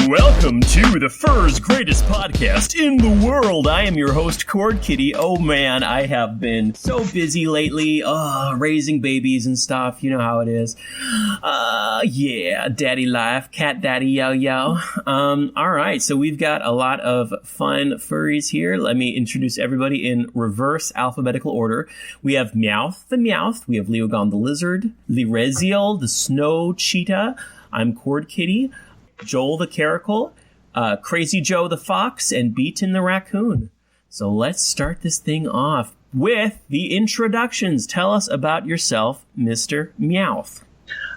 Welcome to the Fur's greatest podcast in the world. I am your host, Khord Kitty. Oh man, I have been so busy lately, raising babies and stuff. You know how it is. Yeah, daddy life, cat daddy, yo. All right, so we've got a lot of fun furries here. Let me introduce everybody in reverse alphabetical order. We have Meowth the Meowth. We have Leogon the Lizard, Lireziel the Snow Cheetah. I'm Khord Kitty. Joel the Caracal, Crazy Joe the Fox, and Beeton the Raccoon. So let's start this thing off with the introductions. Tell us about yourself, Mr. Meowth.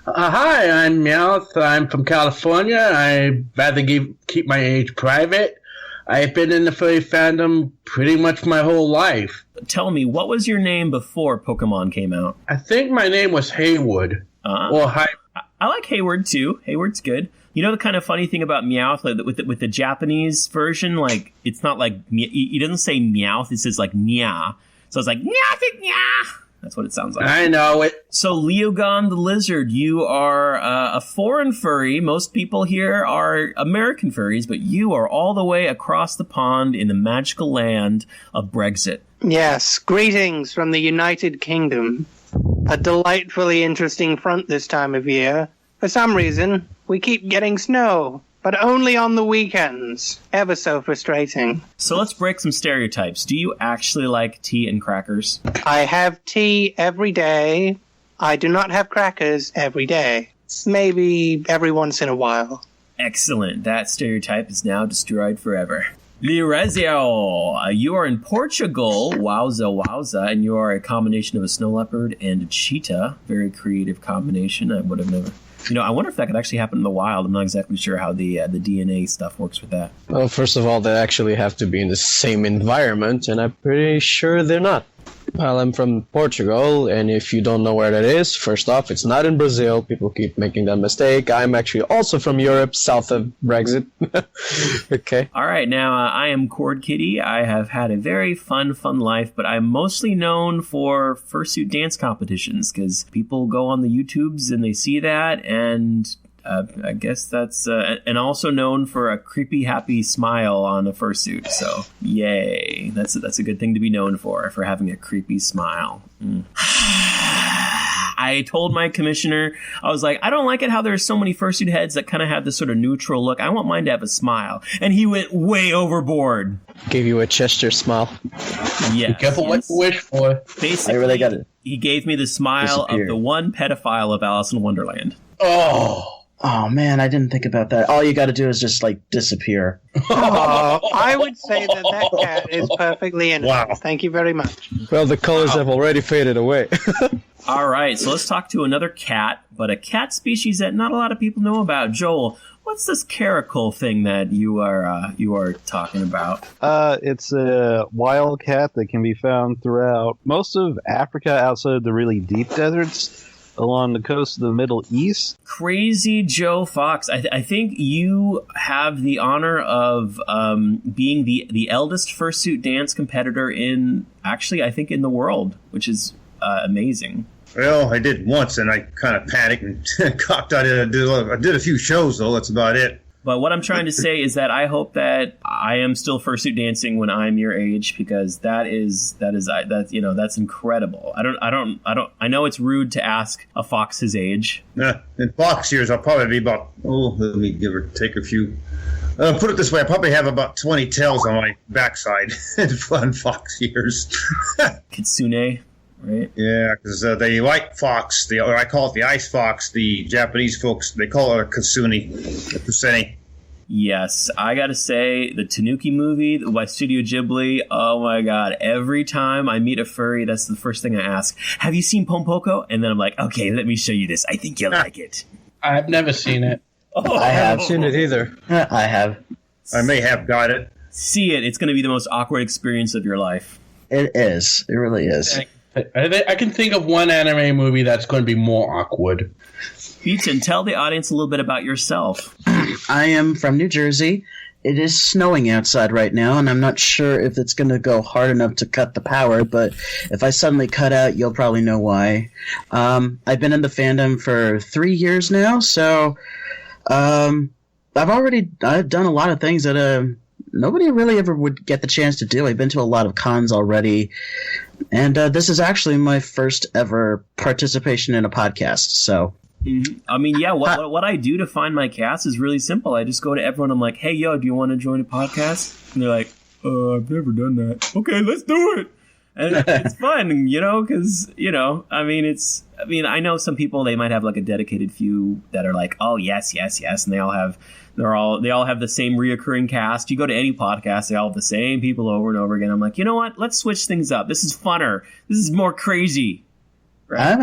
Hi, I'm Meowth. I'm from California. I'd rather keep my age private. I've been in the furry fandom pretty much my whole life. Tell me, what was your name before Pokemon came out? I think my name was Hayward. I like Hayward, too. Hayward's good. You know the kind of funny thing about Meowth, like with the Japanese version, like it's not like he doesn't say Meowth, it says like Nya. So it's like Nya. That's what it sounds like. I know it. So Leogon the Lizard, you are a foreign furry. Most people here are American furries, but you are all the way across the pond in the magical land of Brexit. Yes, greetings from the United Kingdom. A delightfully interesting front this time of year. For some reason, we keep getting snow, but only on the weekends. Ever so frustrating. So let's break some stereotypes. Do you actually like tea and crackers? I have tea every day. I do not have crackers every day. Maybe every once in a while. Excellent. That stereotype is now destroyed forever. Lireziel, you are in Portugal. Wowza. And you are a combination of a Snow-Leopard and a Cheetah. Very creative combination. I would have never... I wonder if that could actually happen in the wild. I'm not exactly sure how the DNA stuff works with that. Well, first of all, they actually have to be in the same environment, and I'm pretty sure they're not. Well, I'm from Portugal, and if you don't know where that is, first off, it's not in Brazil. People keep making that mistake. I'm actually also from Europe, south of Brexit. Okay. All right, now I am Khord Kitty. I have had a very fun life, but I'm mostly known for fursuit dance competitions because people go on the YouTubes and they see that, and I guess that's and also known for a creepy happy smile on a fursuit. So yay, that's a good thing to be known for having a creepy smile. I told my commissioner, I was like, I don't like it how there's so many fursuit heads that kind of have this sort of neutral look. I want mine to have a smile. And he went way overboard. Gave you a Chester smile. Yes. Be careful what you wish for. Basically, I really got it. He gave me the smile of the one pedophile of Alice in Wonderland. Oh, man, I didn't think about that. All you got to do is just, disappear. I would say that cat is perfectly innocent. Wow. Thank you very much. Well, the colors have already faded away. All right, so let's talk to another cat, but a cat species that not a lot of people know about. Joel, what's this Caracal thing that you are talking about? It's a wild cat that can be found throughout most of Africa outside of the really deep deserts along the coast of the Middle East. Crazy Joe Fox. I think you have the honor of being the eldest fursuit dance competitor in the world, which is amazing. Well, I did once, and I kind of panicked and cocked out. I did a few shows, though. That's about it. But what I'm trying to say is that I hope that I am still fursuit dancing when I'm your age, because that's incredible. I know it's rude to ask a fox his age. In fox years, I'll probably be about, let me give or take a few. Put it this way, I probably have about 20 tails on my backside in fox years. Kitsune. Right. Yeah, because they like fox. I call it the ice fox. The Japanese folks, they call it a kuseni. Yes, I gotta say, the Tanuki movie by Studio Ghibli, oh my god, every time I meet a furry, that's the first thing I ask. Have you seen Pompoko? And then I'm like, okay, let me show you this. I think you'll like it. I've never seen it. I haven't seen it either. I have. I may have got it. See it. It's going to be the most awkward experience of your life. It is. It really is. I can think of one anime movie that's going to be more awkward. Beeton, tell the audience a little bit about yourself. I am from New Jersey. It is snowing outside right now, and I'm not sure if it's going to go hard enough to cut the power, but if I suddenly cut out, you'll probably know why. I've been in the fandom for 3 years now, so I've done a lot of things that nobody really ever would get the chance to do. I've been to a lot of cons already, and this is actually my first ever participation in a podcast. So, I mean, yeah, what I do to find my cast is really simple. I just go to everyone. I'm like, hey, yo, do you want to join a podcast? And they're like, I've never done that. Okay, let's do it. And it's fun, because, I know some people, they might have like a dedicated few that are like, oh, yes, and they all have the same reoccurring cast. You go to any podcast, they all have the same people over and over again. I'm like, you know what? Let's switch things up. This is funner. This is more crazy. Right?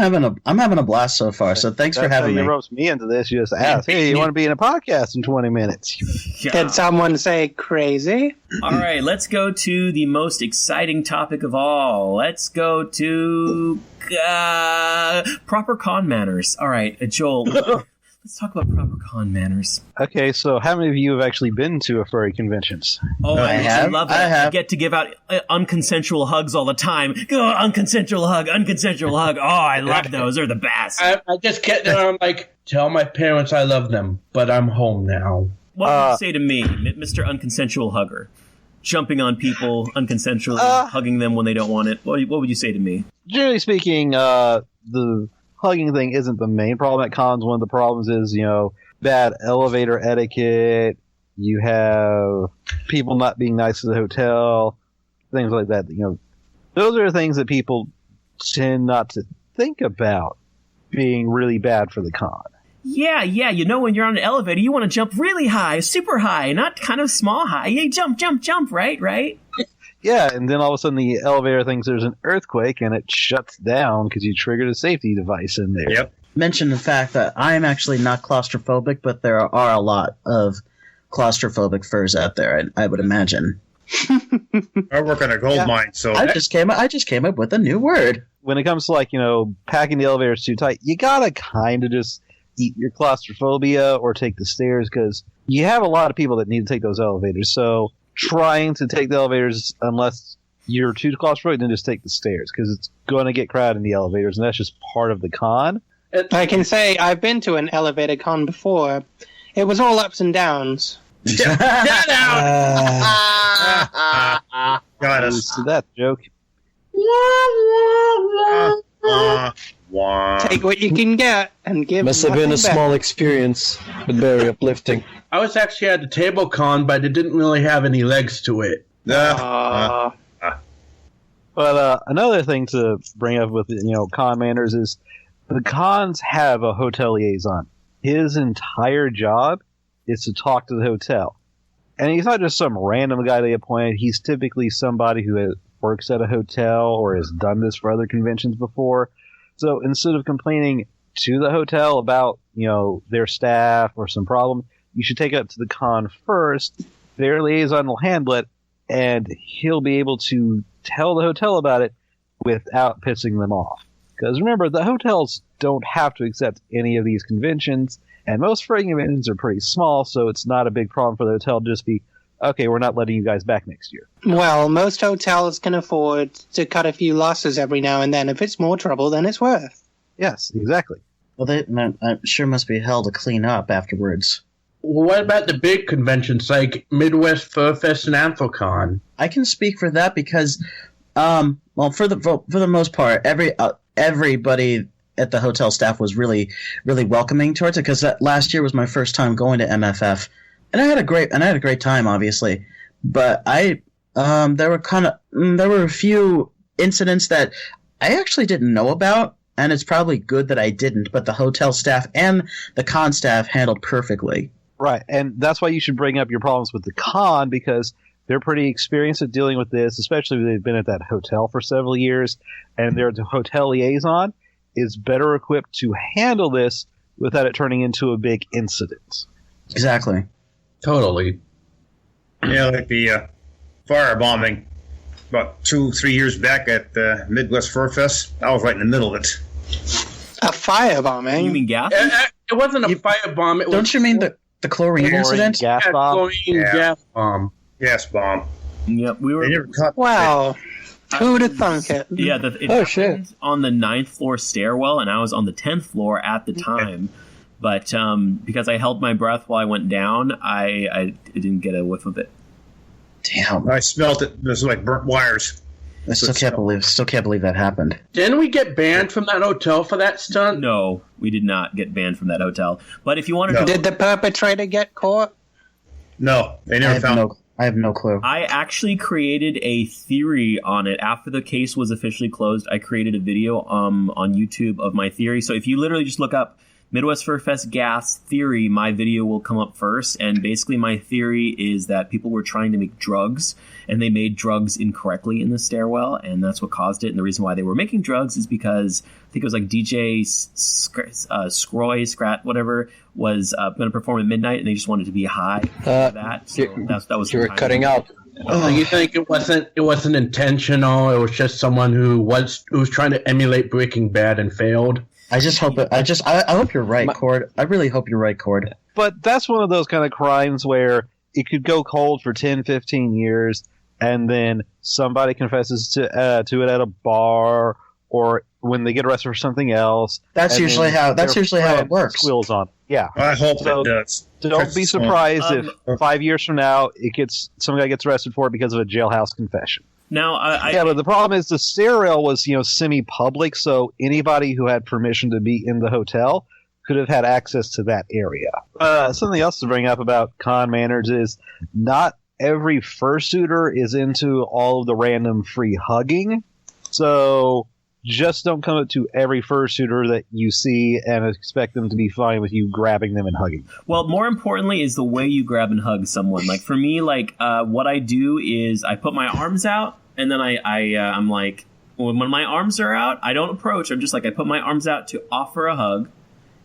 I'm having a blast so far. So thanks for having me. You roped me into this. You just asked, hey, you want to be in a podcast in 20 minutes? Yeah. Did someone say crazy? All right, let's go to the most exciting topic of all. Let's go to proper con manners. All right, Joel, let's talk about proper con manners. Okay, so how many of you have actually been to a furry conventions? Oh, I love that. I have. I get to give out unconsensual hugs all the time. Oh, unconsensual hug. Oh, I love those. They're the best. I just get there and I'm like, tell my parents I love them, but I'm home now. What would you say to me, Mr. Unconsensual Hugger? Jumping on people, unconsensually hugging them when they don't want it. What would you say to me? Generally speaking, the hugging thing isn't the main problem at cons. One of the problems is, bad elevator etiquette. You have people not being nice to the hotel, things like that. Those are things that people tend not to think about being really bad for the con. Yeah, when you're on an elevator, you want to jump really high, super high, not kind of small high. You jump, right? Yeah, and then all of a sudden the elevator thinks there's an earthquake and it shuts down because you triggered a safety device in there. Yep. Mention the fact that I'm actually not claustrophobic, but there are a lot of claustrophobic furs out there, I would imagine. I work on a gold mine, so I just came up with a new word. When it comes to packing the elevators too tight, you gotta kind of just eat your claustrophobia or take the stairs, because you have a lot of people that need to take those elevators. So trying to take the elevators, unless you're too claustrophobic, then just take the stairs, because it's going to get crowded in the elevators, and that's just part of the con. I can say I've been to an elevator con before. It was all ups and downs. Got us. To that joke. Take what you can get and give. Must have been a nothing back. small experience, but very uplifting. I was actually at the table con, but it didn't really have any legs to it. But another thing to bring up with con manners is the cons have a hotel liaison. His entire job is to talk to the hotel, and he's not just some random guy they appointed. He's typically somebody who works at a hotel or has done this for other conventions before. So instead of complaining to the hotel about their staff or some problem, you should take it up to the con first. Their liaison will handle it, and he'll be able to tell the hotel about it without pissing them off. Because remember, the hotels don't have to accept any of these conventions, and most furry conventions are pretty small, so it's not a big problem for the hotel to just be, okay, we're not letting you guys back next year. Well, most hotels can afford to cut a few losses every now and then. If it's more trouble than it's worth. Yes, exactly. Well, I'm sure must be hell to clean up afterwards. Well, what about the big conventions like Midwest Fur Fest and Anthrocon? I can speak for that because, for the most part, everybody at the hotel staff was really, really welcoming towards it, because that last year was my first time going to MFF, and I had a great time, obviously. But there were a few incidents that I actually didn't know about, and it's probably good that I didn't. But the hotel staff and the con staff handled perfectly. Right, and that's why you should bring up your problems with the con, because they're pretty experienced at dealing with this, especially if they've been at that hotel for several years, and their hotel liaison is better equipped to handle this without it turning into a big incident. Exactly. Totally. Yeah, like the firebombing about 2-3 years back at the Midwest Fur Fest. I was right in the middle of it. A firebombing? You mean gas? It wasn't a firebomb. Don't you mean the chlorine incident? Gas bomb? Chlorine gas bomb. Gas bomb. Yep, we were. They never caught Wow. Who would have thunk it? Yeah, it happened on the 9th floor stairwell, and I was on the 10th floor at the time. But because I held my breath while I went down, I didn't get a whiff of it. Damn. I smelt it. It was like burnt wires. I still can't believe that happened. Didn't we get banned from that hotel for that stunt? No, we did not get banned from that hotel. But if you wanted No. to... Did the perpetrator get caught? No, they never found. I have no clue. I actually created a theory on it after the case was officially closed. I created a video on YouTube of my theory. So if you literally just look up Midwest Fur Fest gas theory, my video will come up first. And basically my theory is that people were trying to make drugs, and they made drugs incorrectly in the stairwell, and that's what caused it. And the reason why they were making drugs is because I think it was like DJ Scrat, whatever, was going to perform at midnight, and they just wanted to be high for that. So that was You were cutting out. So you think it wasn't intentional? It was just someone who was trying to emulate Breaking Bad and failed. I just hope I hope you're right, Khord. I really hope you're right, Khord. But that's one of those kind of crimes where it could go cold for 10, 15 years, and then somebody confesses to it at a bar, or when they get arrested for something else. That's usually how it works. Squeals on. Yeah. I hope So it does. Don't be surprised if 5 years from now some guy gets arrested for it because of a jailhouse confession. Now, But the problem is the stairwell was semi-public, so anybody who had permission to be in the hotel could have had access to that area. Something else to bring up about con manners is not every fursuiter is into all of the random free hugging, so just don't come up to every fursuiter that you see and expect them to be fine with you grabbing them and hugging them. Well, more importantly is the way you grab and hug someone. Like for me, what I do is I put my arms out, and then I'm like, when my arms are out, I don't approach. I'm just like, I put my arms out to offer a hug,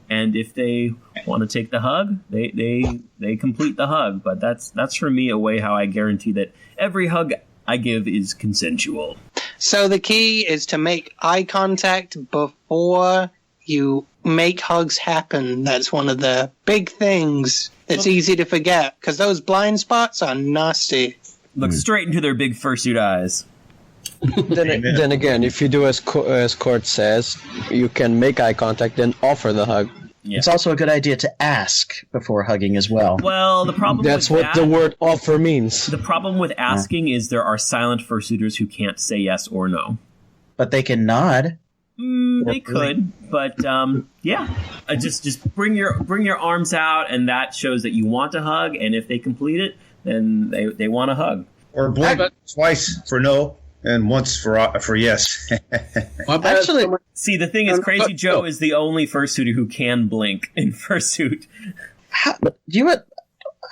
and if they want to take the hug, they complete the hug. But that's for me a way how I guarantee that every hug I give is consensual. So the key is to make eye contact before you make hugs happen. That's one of the big things that's easy to forget, because those blind spots are nasty. Look straight into their big fursuit eyes. Then again, if you do as Khord says, you can make eye contact, then offer the hug. Yeah. It's also a good idea to ask before hugging as well. Well, the problem That's with what the word offer means. The problem with asking is there are silent fursuiters who can't say yes or no. But they can nod. They could, but yeah. Just bring your arms out, and that shows that you want to hug. And if they complete it, then they want to hug. Or blink twice for no and once for yes. Actually, see, the thing is, Crazy Joe is the only fursuiter who can blink in fursuit.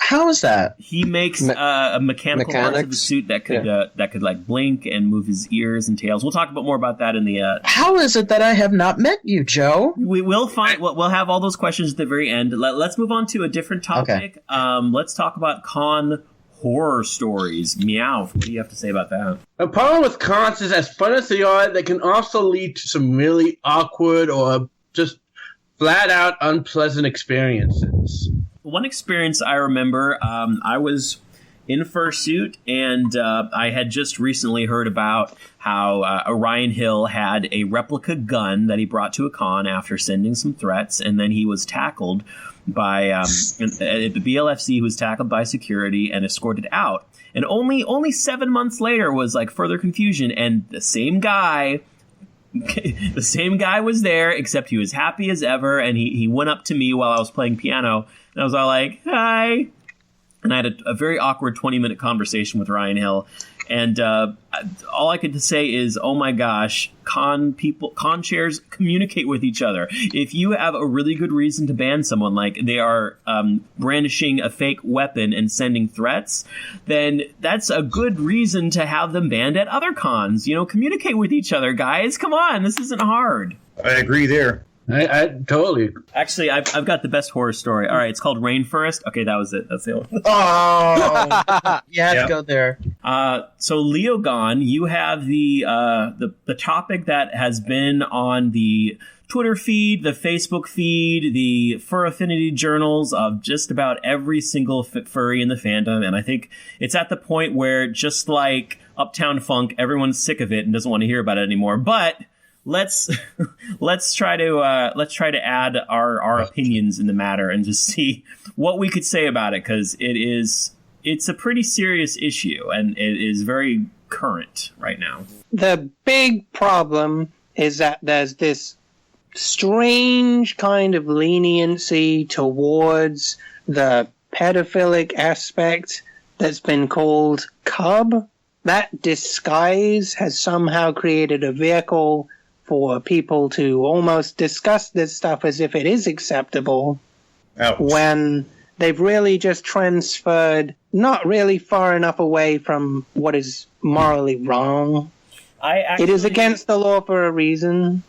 how is that? He makes a mechanical parts of the suit that could like blink and move his ears and tails. We'll talk about more about that in the. How is it that I have not met you, Joe? We will find. We'll have all those questions at the very end. Let's move on to a different topic. Okay. Let's talk about con horror stories. Meowth, what do you have to say about that? The problem with cons is, as fun as they are, they can also lead to some really awkward or just flat out unpleasant experiences. One experience I remember, I was in fursuit, and I had just recently heard about how Orion Hill had a replica gun that he brought to a con after sending some threats, and then he was tackled by the BLFC. He was tackled by security and escorted out. And only 7 months later was like further confusion, and the same guy was there, except he was happy as ever, and he went up to me while I was playing piano, and I was all like, hi. And I had a very awkward 20-minute conversation with Ryan Hill. And all I could say is, oh my gosh, con chairs communicate with each other. If you have a really good reason to ban someone, like they are brandishing a fake weapon and sending threats, then that's a good reason to have them banned at other cons. Communicate with each other, guys. Come on, this isn't hard. I agree there. I totally. Actually, I've got the best horror story. All right, it's called Rainforest. Okay, that was it. That's the one. Oh, you had to go there. So Leogon, you have the topic that has been on the Twitter feed, the Facebook feed, the Fur Affinity journals of just about every single furry in the fandom, and I think it's at the point where, just like Uptown Funk, everyone's sick of it and doesn't want to hear about it anymore. But let's try to add our opinions in the matter and just see what we could say about it, because it's a pretty serious issue and it is very current right now. The big problem is that there's this strange kind of leniency towards the pedophilic aspect that's been called cub. That disguise has somehow created a vehicle for people to almost discuss this stuff as if it is acceptable. Ouch. When they've really just transferred not really far enough away from what is morally wrong. It is against the law for a reason.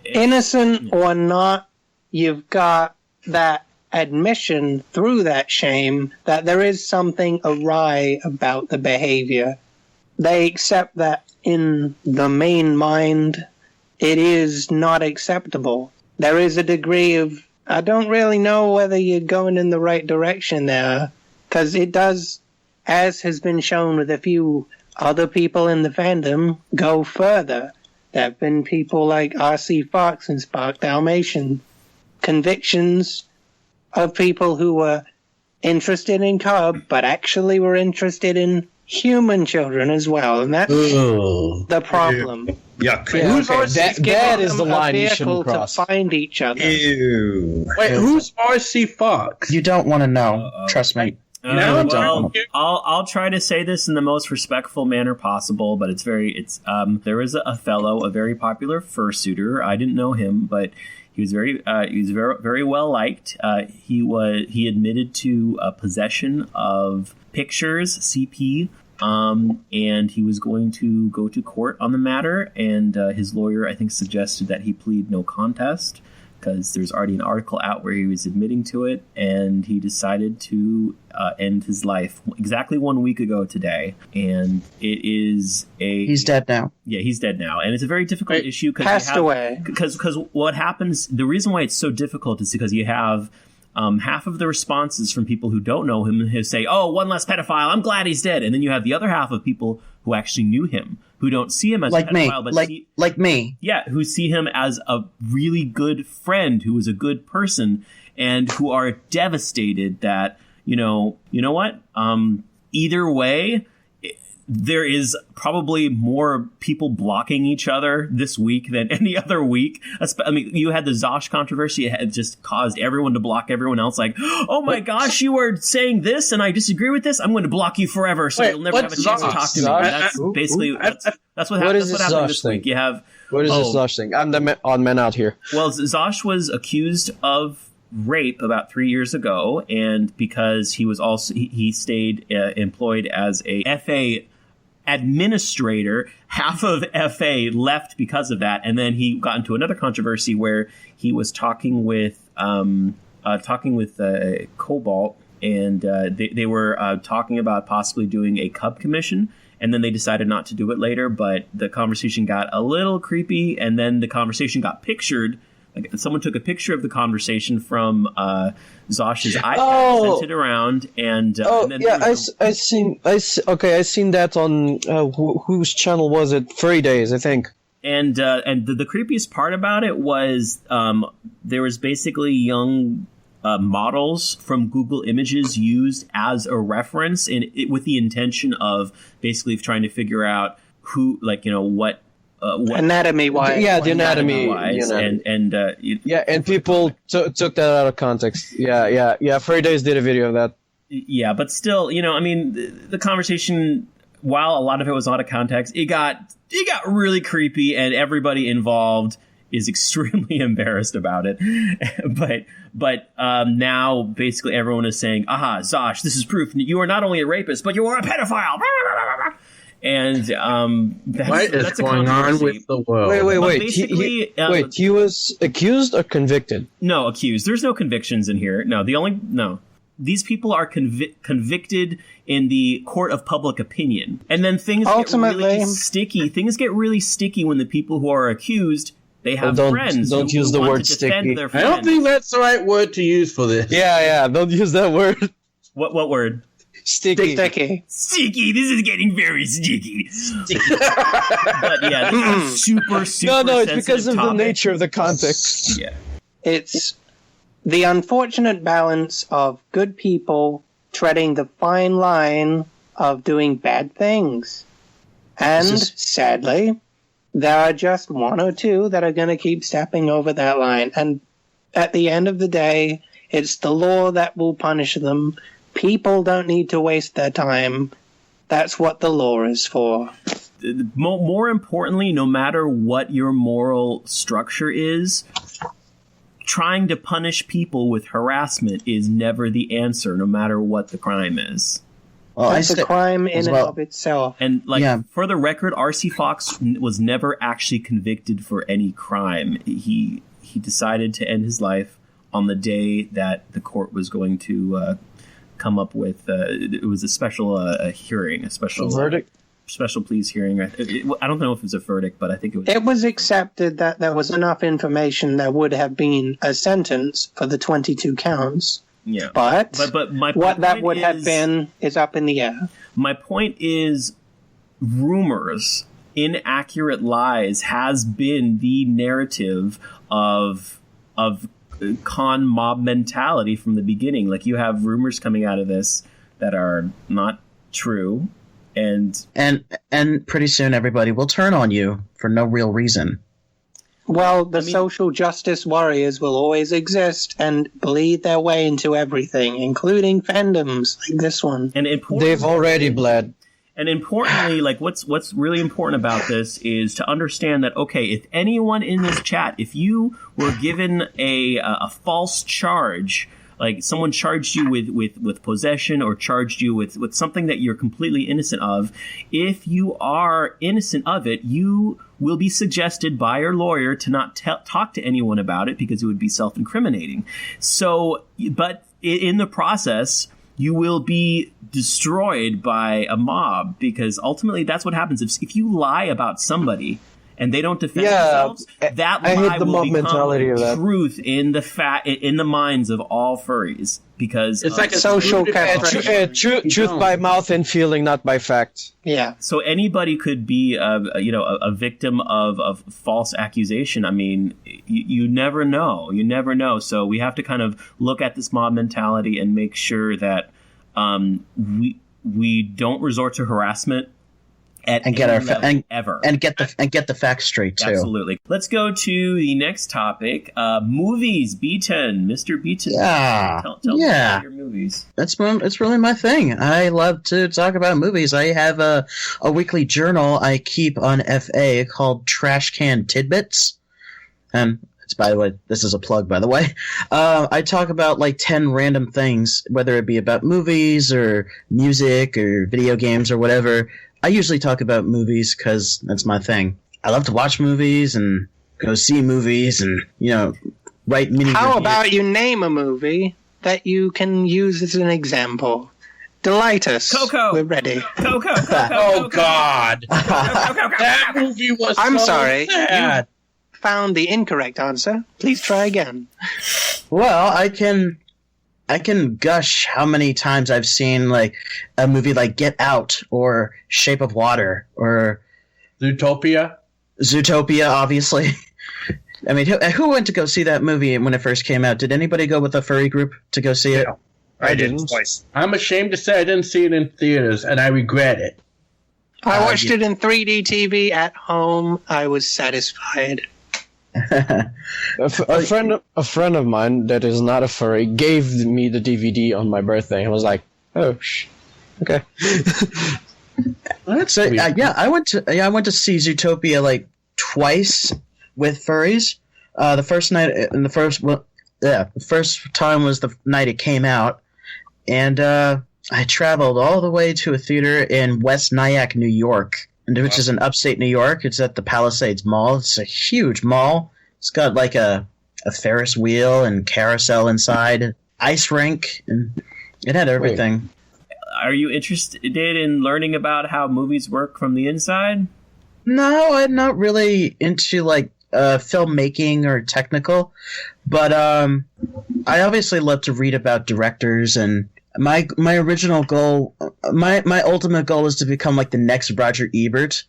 Innocent or not, you've got that admission through that shame that there is something awry about the behavior. They accept that in the main mind, it is not acceptable. There is a degree of, I don't really know whether you're going in the right direction there, because it does, as has been shown with a few other people in the fandom, go further. There have been people like R.C. Fox and Spark Dalmatian. Convictions of people who were interested in cub, but actually were interested in human children as well. And that's the problem. Yuck. Yeah, that is the line you shouldn't cross. To find each other. Ew. Wait, who's R.C. Fox? You don't want to know. Trust me. I'll try to say this in the most respectful manner possible, but there is a fellow, a very popular fursuiter. I didn't know him, but he was very very well liked. He admitted to possession of pictures, CP, and he was going to go to court on the matter. And his lawyer, I think, suggested that he plead no contest, because there's already an article out where he was admitting to it, and he decided to end his life exactly 1 week ago today. And it is He's dead now. Yeah, he's dead now, and it's a very difficult issue. Passed away. Because what happens, the reason why it's so difficult is because you have half of the responses from people who don't know him who say, "Oh, one less pedophile, I'm glad he's dead," and then you have the other half of people who actually knew him, who don't see him as like a pedophile, but like me. Yeah, who see him as a really good friend, who is a good person, and who are devastated that, you know what? Either way, there is probably more people blocking each other this week than any other week. I mean, you had the Zosh controversy. It had just caused everyone to block everyone else. Like, oh my gosh, you are saying this and I disagree with this. I'm going to block you forever, so you'll never have a chance to talk to me. That's basically that's what happened this week. You have what is this Zosh thing? I'm the odd man out here. Well, Zosh was accused of rape about 3 years ago, and because he was also he stayed employed as a FA administrator, half of FA left because of that, and then he got into another controversy where he was talking with Cobalt, and they were talking about possibly doing a cub commission, and then they decided not to do it later. But the conversation got a little creepy, and then the conversation got pictured. Like, someone took a picture of the conversation from Zosh's iPad, sent it around, and then I seen that on whose channel was it? Furry Days, I think. And the creepiest part about it was there was basically young models from Google Images used as a reference, with the intention of basically trying to figure out who, like, what anatomy wise. Yeah, the anatomy wise, and people took that out of context. Yeah. Furry Days did a video of that. Yeah, but still, I mean, the conversation, while a lot of it was out of context, it got really creepy, and everybody involved is extremely embarrassed about it. But now basically everyone is saying, "Aha, Zosh, this is proof you are not only a rapist, but you are a pedophile." And that's going on with the world? Wait. He was accused or convicted? No, accused. There's no convictions in here. No. These people are convicted in the court of public opinion, and then things get really sticky. Things get really sticky when the people who are accused, they have friends. Don't use the word sticky. I don't think that's the right word to use for this. Yeah. Don't use that word. What word? Sticky. Sticky. Sticky. This is getting very sticky. But yeah, this is a super, super No, it's because of sensitive the topic. nature of the context. Yeah. It's the unfortunate balance of good people treading the fine line of doing bad things. And sadly, there are just one or two that are going to keep stepping over that line. And at the end of the day, it's the law that will punish them. People don't need to waste their time. That's what the law is for. More importantly, no matter what your moral structure is, trying to punish people with harassment is never the answer, no matter what the crime is. Well, That's a crime in and of itself. And for the record, R.C. Fox was never actually convicted for any crime. He decided to end his life on the day that the court was going to come up with. It was a special hearing, a special verdict. Special pleas hearing. I don't know if it was a verdict, but I think it was. It was accepted that there was enough information that would have been a sentence for the 22 counts. Yeah, but what that would have been is up in the air. My point is, rumors, inaccurate lies has been the narrative of con mob mentality from the beginning. Like, you have rumors coming out of this that are not true. And pretty soon everybody will turn on you for no real reason. Well, social justice warriors will always exist and bleed their way into everything, including fandoms like this one. And they've already bled. And importantly, like what's really important about this is to understand that, okay, if anyone in this chat, if you were given a false charge, like someone charged you with possession or charged you with something that you're completely innocent of, if you are innocent of it, you will be suggested by your lawyer to not talk to anyone about it because it would be self-incriminating. So, but in the process, you will be destroyed by a mob, because ultimately that's what happens. If you lie about somebody and they don't defend themselves, that lie will become truth in the minds of all furries, because it's like a social truth by mouth and feeling, not by fact. Yeah. So anybody could be a victim of false accusation. I mean, you never know. You never know. So we have to kind of look at this mob mentality and make sure that we don't resort to harassment and get the facts straight too. Absolutely. Let's go to the next topic. Movies. Beeton, Mr. Beeton. Yeah. Tell me about your movies. It's really my thing. I love to talk about movies. I have a weekly journal I keep on FA called Trash Can Tidbits. And it's, by the way, this is a plug, by the way. I talk about like 10 random things, whether it be about movies or music or video games or whatever. I usually talk about movies because that's my thing. I love to watch movies and go see movies and, write mini How reviews. about you name a movie that you can use as an example? Delight us. Coco. We're ready. Coco. Oh, God. That movie was I'm so sorry. sad. You found the incorrect answer. Please try again. Well, I can gush how many times I've seen like a movie like Get Out or Shape of Water or Zootopia, obviously. I mean, who went to go see that movie when it first came out? Did anybody go with a furry group to go see it? Yeah, I did twice. I'm ashamed to say I didn't see it in theaters, and I regret it. I watched it in 3D TV at home. I was satisfied. A friend of mine that is not a furry gave me the DVD on my birthday and was like, "Oh, okay." Let's say, I went to see Zootopia like twice with furries. The first time was the night it came out, and I traveled all the way to a theater in West Nyack, New York, which is in upstate New York. It's at the Palisades Mall. It's a huge mall. It's got like a Ferris wheel and carousel inside, ice rink, and it had everything. Wait. Are you interested in learning about how movies work from the inside? No, I'm not really into like filmmaking or technical, but I obviously love to read about directors and My original goal, my ultimate goal is to become like the next Roger Ebert,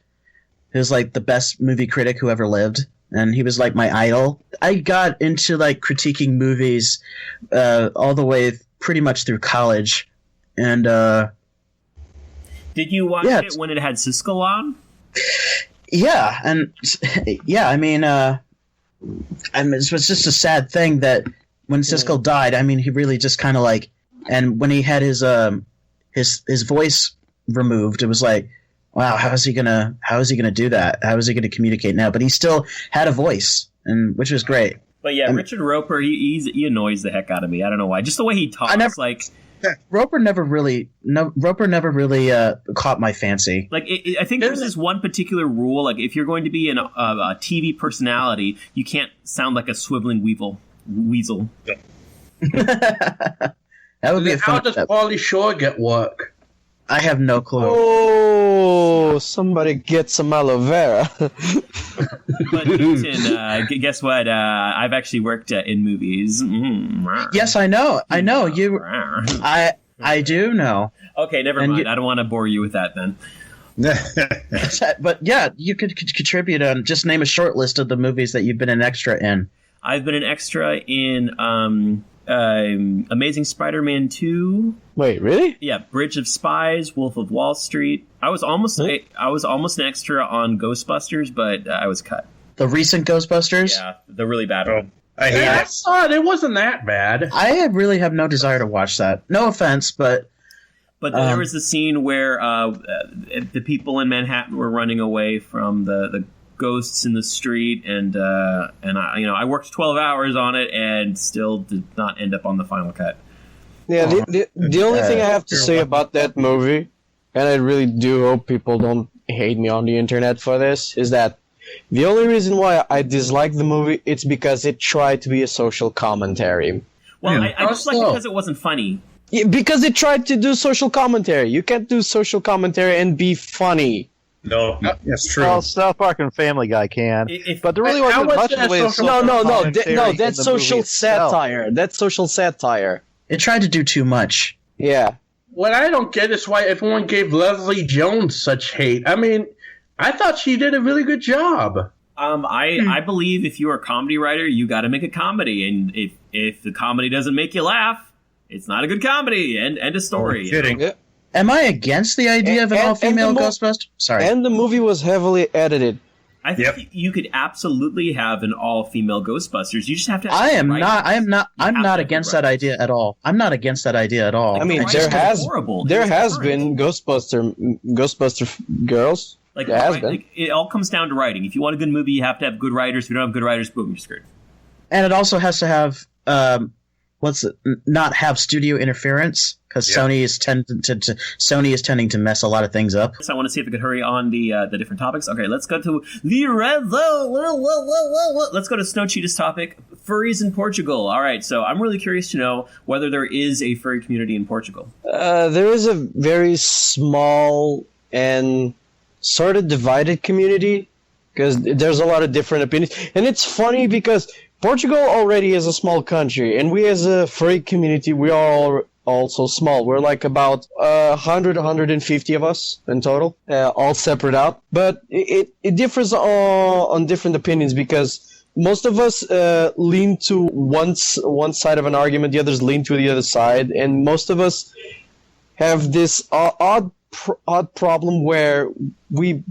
who's like the best movie critic who ever lived, and he was like my idol. I got into like critiquing movies all the way pretty much through college, and did you watch it when it had Siskel on? Yeah, and yeah, I mean, it was just a sad thing that when Siskel died, I mean, he really just kind of like. And when he had his voice removed, it was like, wow, how is he gonna do that? How is he gonna communicate now? But he still had a voice, and which was great. But yeah, Richard Roper, he annoys the heck out of me. I don't know why. Just the way he talks, Roper never really caught my fancy. Like I think there's this one particular rule. Like if you're going to be a TV personality, you can't sound like a swiveling weasel. That would be a fun. How does Pauly Shore get work? I have no clue. Oh, somebody get some aloe vera. But Beeton, guess what? I've actually worked in movies. Yes, I know. I know you. I do know. Okay, never mind. I don't want to bore you with that then. But yeah, you could contribute and just name a short list of the movies that you've been an extra in. I've been an extra in Amazing Spider-Man 2. Wait, really? Yeah, Bridge of Spies, Wolf of Wall Street. I was almost an extra on Ghostbusters, but I was cut. The recent Ghostbusters? Yeah, the really bad one. I hate I it. saw it. It wasn't that bad. I really have no desire to watch that. No offense, but... But there was a scene where the people in Manhattan were running away from the ghosts in the street, and I worked 12 hours on it and still did not end up on the final cut. Yeah, the only thing I have to say about that movie, and I really do hope people don't hate me on the internet for this, is that the only reason why I dislike the movie, it's because it tried to be a social commentary. Well, I just like it because it wasn't funny. Yeah, because it tried to do social commentary. You can't do social commentary and be funny. No, that's true. Well, South Park and Family Guy can, but there really wasn't much in the way of social commentary. No, that's social satire. That's social satire. It tried to do too much. Yeah. What I don't get is why everyone gave Leslie Jones such hate. I mean, I thought she did a really good job. I believe if you're a comedy writer, you got to make a comedy, and if the comedy doesn't make you laugh, it's not a good comedy. End of story. Kidding. Yeah. Am I against the idea of an all-female Ghostbuster? Sorry. And the movie was heavily edited. I think you could absolutely have an all-female Ghostbusters. You just have to. I'm not against that idea at all. I'm not against that idea at all. I mean, there has been Ghostbuster girls. It all comes down to writing. If you want a good movie, you have to have good writers. If you don't have good writers, boom, you're screwed. And it also has to have not have studio interference, because Sony is tending to mess a lot of things up. So I want to see if we could hurry on the different topics. Okay, let's go to Lireziel. Let's go to Snow Cheetah's topic, furries in Portugal. All right, so I'm really curious to know whether there is a furry community in Portugal. There is a very small and sort of divided community, because there's a lot of different opinions. And it's funny because Portugal already is a small country, and we as a furry community, we are also small. We're like about 100, 150 of us in total, all separate out. But it differs on different opinions, because most of us lean to one side of an argument, the others lean to the other side, and most of us have this odd problem where we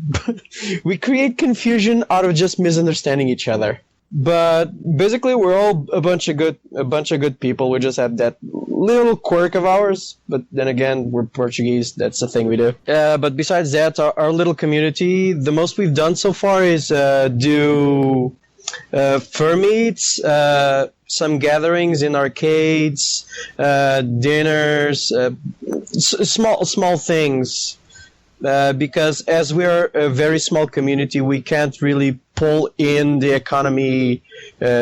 we create confusion out of just misunderstanding each other. But basically, we're all a bunch of good people. We just have that little quirk of ours. But then again, we're Portuguese. That's the thing we do. But besides that, our little community, the most we've done so far is do fur meets, some gatherings in arcades, dinners, small things. Because as we are a very small community, we can't really pull in the economy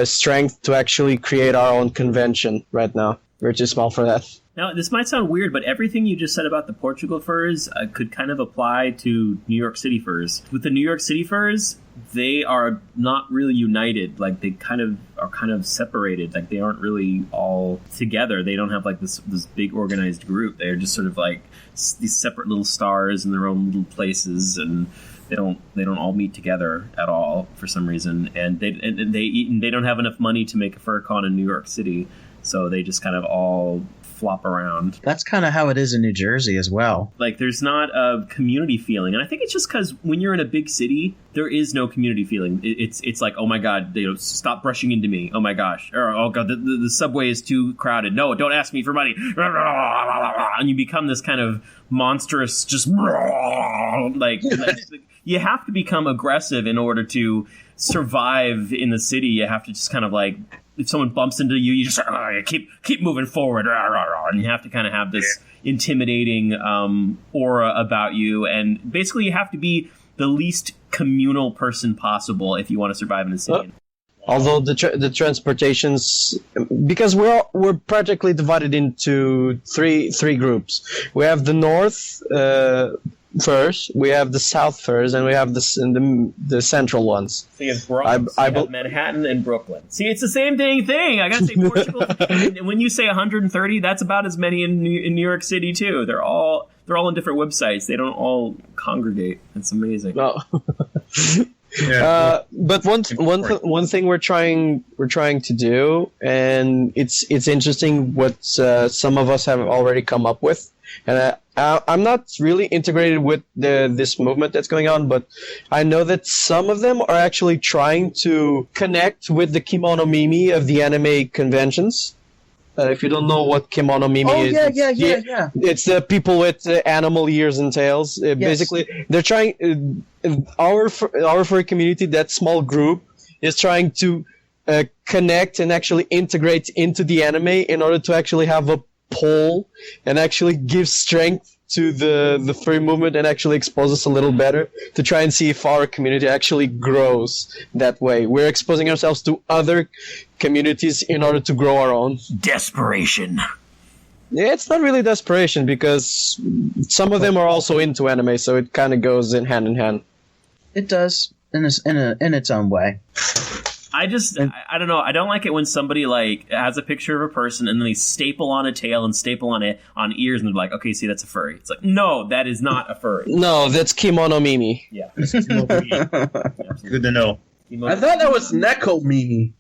strength to actually create our own convention right now. We're too small for that. Now, this might sound weird, but everything you just said about the Portugal furs could kind of apply to New York City furs. With the New York City furs, they are not really united. Like, they kind of separated. Like, they aren't really all together. They don't have, like, this big organized group. They're just sort of, like, these separate little stars in their own little places, and they don't all meet together at all for some reason. And they don't have enough money to make a fur con in New York City, so they just kind of all flop around. That's kind of how it is in New Jersey as well. Like, there's not a community feeling, and I think it's just because when you're in a big city, there is no community feeling. It's like, oh my god, stop brushing into me. Oh my gosh, or oh god, the subway is too crowded. No, don't ask me for money. And you become this kind of monstrous, just like you have to become aggressive in order to survive in the city. You have to just kind of like, if someone bumps into you, you just keep moving forward, and you have to kind of have this intimidating aura about you. And basically, you have to be the least communal person possible if you want to survive in the city. Although the transportations, because we're practically divided into three groups. We have the north furs, we have the south furs, and we have the central ones. So you have Bronx, you have Manhattan, and Brooklyn. See, it's the same thing. I gotta say, Portugal. And when you say 130, that's about as many in New York City too. They're all on different websites. They don't all congregate. It's amazing. No. But one thing we're trying to do, and it's interesting what some of us have already come up with, and I'm not really integrated with this movement that's going on, but I know that some of them are actually trying to connect with the kimono mimi of the anime conventions. If you don't know what kimono mimi is, yeah. It's the people with animal ears and tails. Yes. Basically, they're trying. Our furry community, that small group, is trying to connect and actually integrate into the anime in order to actually have a pole and actually give strength to the furry movement and actually expose us a little better to try and see if our community actually grows that way. We're exposing ourselves to other communities in order to grow our own. Desperation. Yeah, it's not really desperation because some of them are also into anime, so it kind of goes hand in hand. It does in its own way. I don't know. I don't like it when somebody like has a picture of a person and then they staple on a tail and staple on ears and they're like, okay, see, that's a furry. It's like, no, that is not a furry. No, that's kimono mimi. Yeah. Good to know. I thought that was Neko Mimi.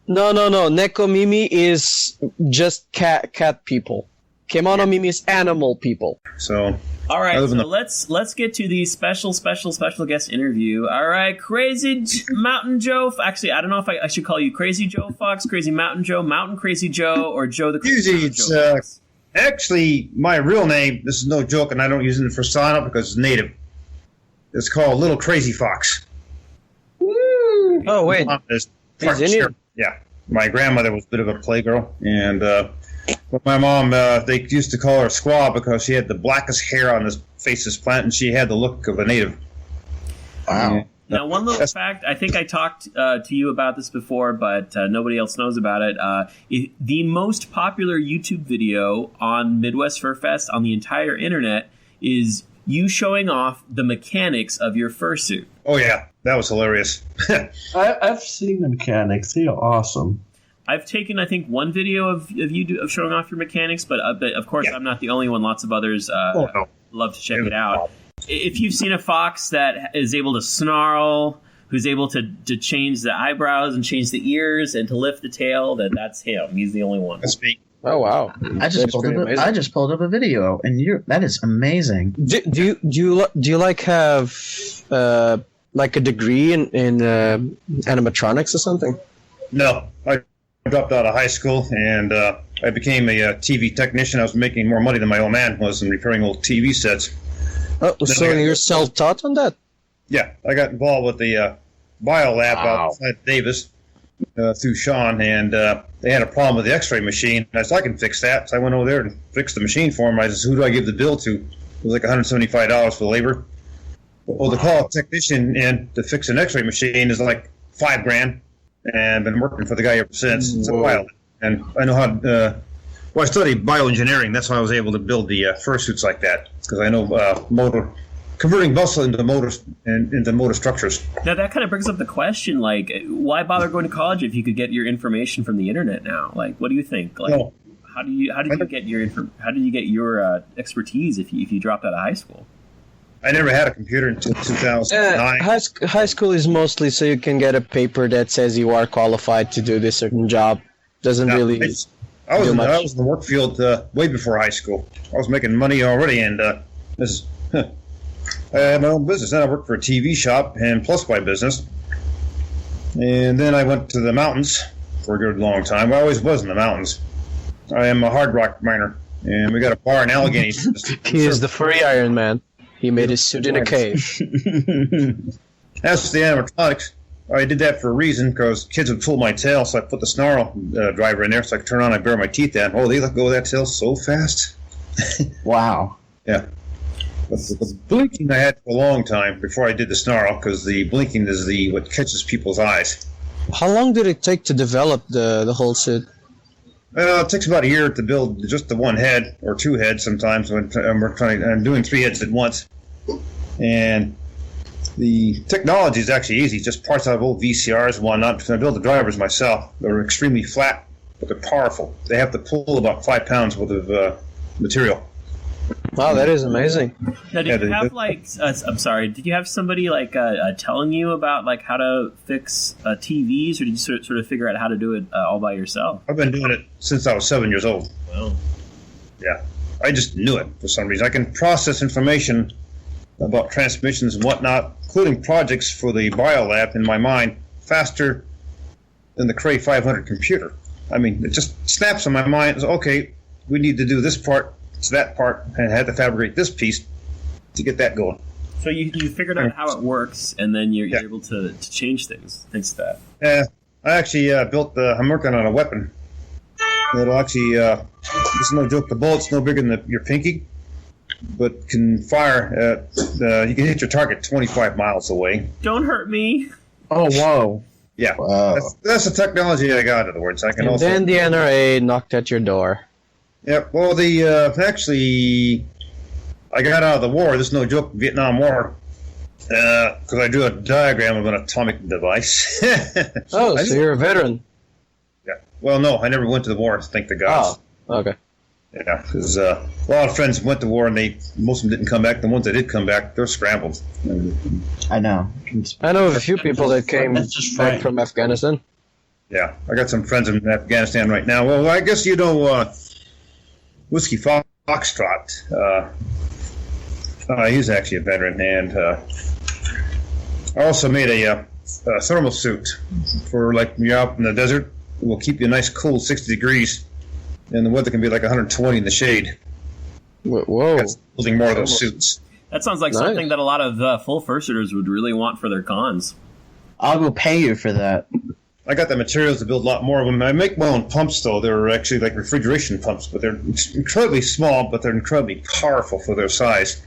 No. Neko mimi is just cat people. Kimono mimi is animal people. So. All right, so let's get to the special guest interview. All right, Crazy Mountain Joe. Actually, I don't know if I should call you Crazy Joe Fox, Crazy Mountain Joe, Mountain Crazy Joe, or Joe the Crazy Mountain Joe Fox. Actually, my real name, this is no joke, and I don't use it for sign-up because it's native. It's called Little Crazy Fox. Woo! Oh, wait. He's Indian? Yeah. My grandmother was a bit of a playgirl, and my mom, they used to call her Squaw because she had the blackest hair on the face of this planet, and she had the look of a native. Wow. Now, one little fact, I think I talked to you about this before, but nobody else knows about it. The most popular YouTube video on Midwest Fur Fest on the entire internet is you showing off the mechanics of your fursuit. Oh, yeah. That was hilarious. I've seen the mechanics. They are awesome. I've taken, I think, one video of you of showing off your mechanics, but of course, yeah. I'm not the only one. Lots of others love to check it out. If you've seen a fox that is able to snarl, who's able to change the eyebrows and change the ears and to lift the tail, then that's him. He's the only one. That's me. Oh wow! I just pulled up a video, and that is amazing. Do you like have like a degree in animatronics or something? No, I dropped out of high school and I became a TV technician. I was making more money than my old man was in repairing old TV sets. Oh, so you're self-taught on that? Yeah, I got involved with the bio lab outside Davis through Sean, and they had a problem with the X-ray machine. I said, I can fix that. So I went over there and fixed the machine for him. I said, who do I give the bill to? It was like $175 for labor. Well, to call a technician in to fix an X-ray machine is like $5,000, and I've been working for the guy ever since. It's a while, and I know how Well, I studied bioengineering. That's why I was able to build the fursuits like that, because I know converting muscle into motor structures. Now that kind of brings up the question, like, why bother going to college if you could get your information from the internet now? Like, what do you think? Like, how did you get your expertise if you dropped out of high school? I never had a computer until 2009. High school is mostly so you can get a paper that says you are qualified to do this certain job. Doesn't really. I was in the work field way before high school. I was making money already, and I had my own business. Then I worked for a TV shop and plus my business. And then I went to the mountains for a good long time. I always was in the mountains. I am a hard rock miner, and we got a bar in Allegheny. He is the furry Iron Man. He made his suit in a cave. As for the animatronics, I did that for a reason, because kids would pull my tail, so I put the snarl driver in there so I could turn on and bare my teeth down. Oh, they let go of that tail so fast. Wow. Yeah. The blinking I had for a long time before I did the snarl, because the blinking is what catches people's eyes. How long did it take to develop the whole suit? It takes about a year to build just the one head, or two heads sometimes. I'm doing three heads at once. And the technology is actually easy, just parts out of old VCRs and whatnot. I build the drivers myself. They're extremely flat, but they're powerful. They have to pull about 5 pounds worth of material. Wow, that is amazing. Now, did you have did you have somebody like telling you about like how to fix TVs, or did you sort of figure out how to do it all by yourself? I've been doing it since I was 7 years old. Wow. Yeah, I just knew it for some reason. I can process information about transmissions and whatnot, including projects for the biolab in my mind, faster than the Cray 500 computer. I mean, it just snaps in my mind. It's, okay, we need to do this part. It's that part, and I had to fabricate this piece to get that going. So you figured out how it works, and then you're able to change things, thanks to that. I actually built I'm working on a weapon that'll actually, this is no joke, the bullet's no bigger than your pinky, but can fire you can hit your target 25 miles away. Don't hurt me. Oh, whoa. Yeah. Wow. That's the technology I got, in other words. I can also. Then the NRA knocked at your door. Yeah, well, actually, I got out of the war. This is no joke, Vietnam War, because I drew a diagram of an atomic device. So you're a veteran. Yeah. Well, no, I never went to the war, thank the gods. Oh, okay. Yeah, because a lot of friends went to war, and most of them didn't come back. The ones that did come back, they're scrambled. I know. I know of a few people that came back from Afghanistan. Yeah, I got some friends in Afghanistan right now. Well, I guess you know... Whiskey Foxtrot. He's actually a veteran, and I also made a thermal suit for like when you're out in the desert. It will keep you nice, cool, 60 degrees, and the weather can be like 120 in the shade. Whoa! Building more of those suits. That sounds like something that a lot of full fursuiters would really want for their cons. I will pay you for that. I got the materials to build a lot more of them. I make my own pumps, though. They're actually like refrigeration pumps, but they're incredibly small, but they're incredibly powerful for their size.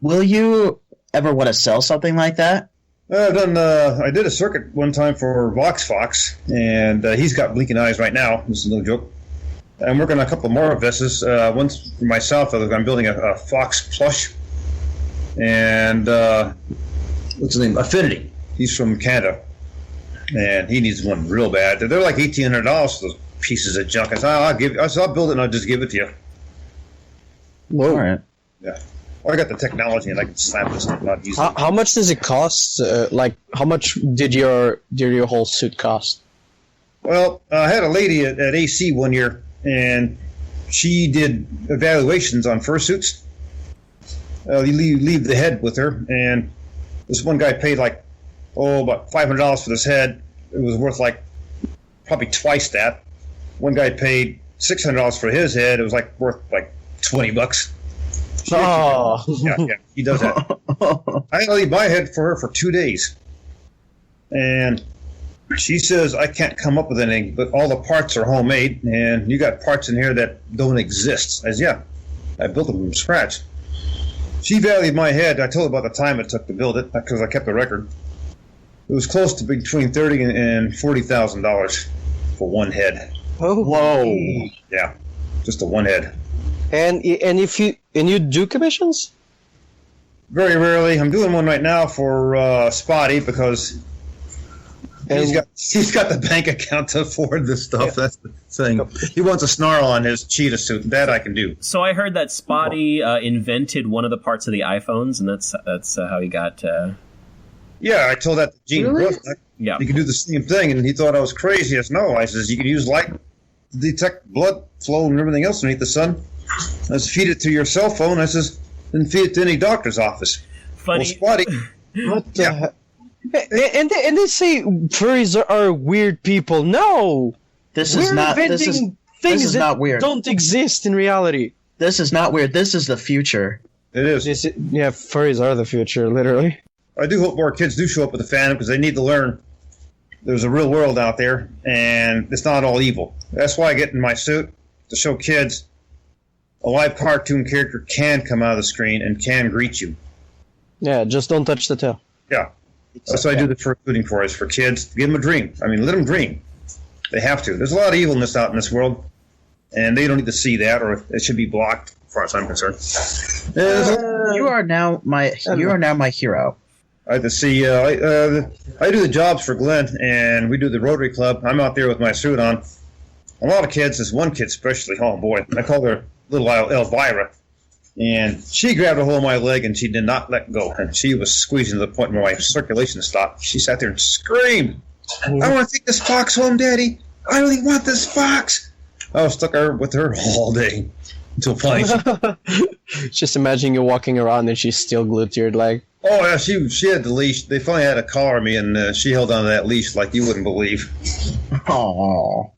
Will you ever want to sell something like that? I did a circuit one time for Vox Fox, and he's got blinking eyes right now. This is no joke. I'm working on a couple more vests. One's for myself. I'm building a Fox plush. And what's his name? Affinity. He's from Canada. And he needs one real bad. They're like $1,800 for those pieces of junk. I said, I'll build it and I'll just give it to you. Whoa. All right. Yeah. Well, I got the technology and I can slap this stuff not easily. How much does it cost? How much did your whole suit cost? Well, I had a lady at AC one year, and she did evaluations on fursuits. You leave the head with her, and this one guy paid like about $500 for this head. It was worth like probably twice that. One guy paid $600 for his head. It was like worth like $20. Oh, yeah, he does that. I had to leave my head for her for 2 days, and she says I can't come up with anything, but all the parts are homemade, and you got parts in here that don't exist. I said, yeah, I built them from scratch. She valued my head. I told her about the time it took to build it because I kept the record. It was close to between $30,000 and $40,000 for one head. Oh, whoa! Yeah, just a one head. And you do commissions? Very rarely. I'm doing one right now for Spotty because he's got the bank account to afford this stuff. Yeah. That's the thing. He wants a snarl on his cheetah suit. That I can do. So I heard that Spotty invented one of the parts of the iPhones, and that's how he got. Yeah, I told that to Gene Really? Brooks. Yeah. He could do the same thing, and he thought I was crazy. I said, no. I says, you can use light to detect blood flow and everything else underneath the sun. I says, feed it to your cell phone. I says, then feed it to any doctor's office. Funny. Well, Spotty, What the heck? And they say furries are weird people. No! This is not things that not weird. don't exist in reality. This is not weird. This is the future. it is. Yeah, furries are the future, literally. I do hope more kids do show up with the fandom because they need to learn there's a real world out there, and it's not all evil. That's why I get in my suit, to show kids a live cartoon character can come out of the screen and can greet you. Yeah, just don't touch the tail. Yeah. That's what I do the fursuiting for, is for kids. Give them a dream. I mean, let them dream. They have to. There's a lot of evilness out in this world, and they don't need to see that, or it should be blocked, as far as I'm concerned. You are now my hero. I have to see. I do the jobs for Glenn, and we do the Rotary Club. I'm out there with my suit on. A lot of kids, this one kid especially, oh boy, I call her little Elvira, and she grabbed a hold of my leg and she did not let go, and she was squeezing to the point where my circulation stopped. She sat there and screamed, "I want to take this fox home, Daddy! I really want this fox!" I was stuck with her all day until finally. Just imagine you walking around and she's still glued to your leg. Oh yeah, she had the leash. They finally had to collar me, and she held on to that leash like you wouldn't believe. Aww.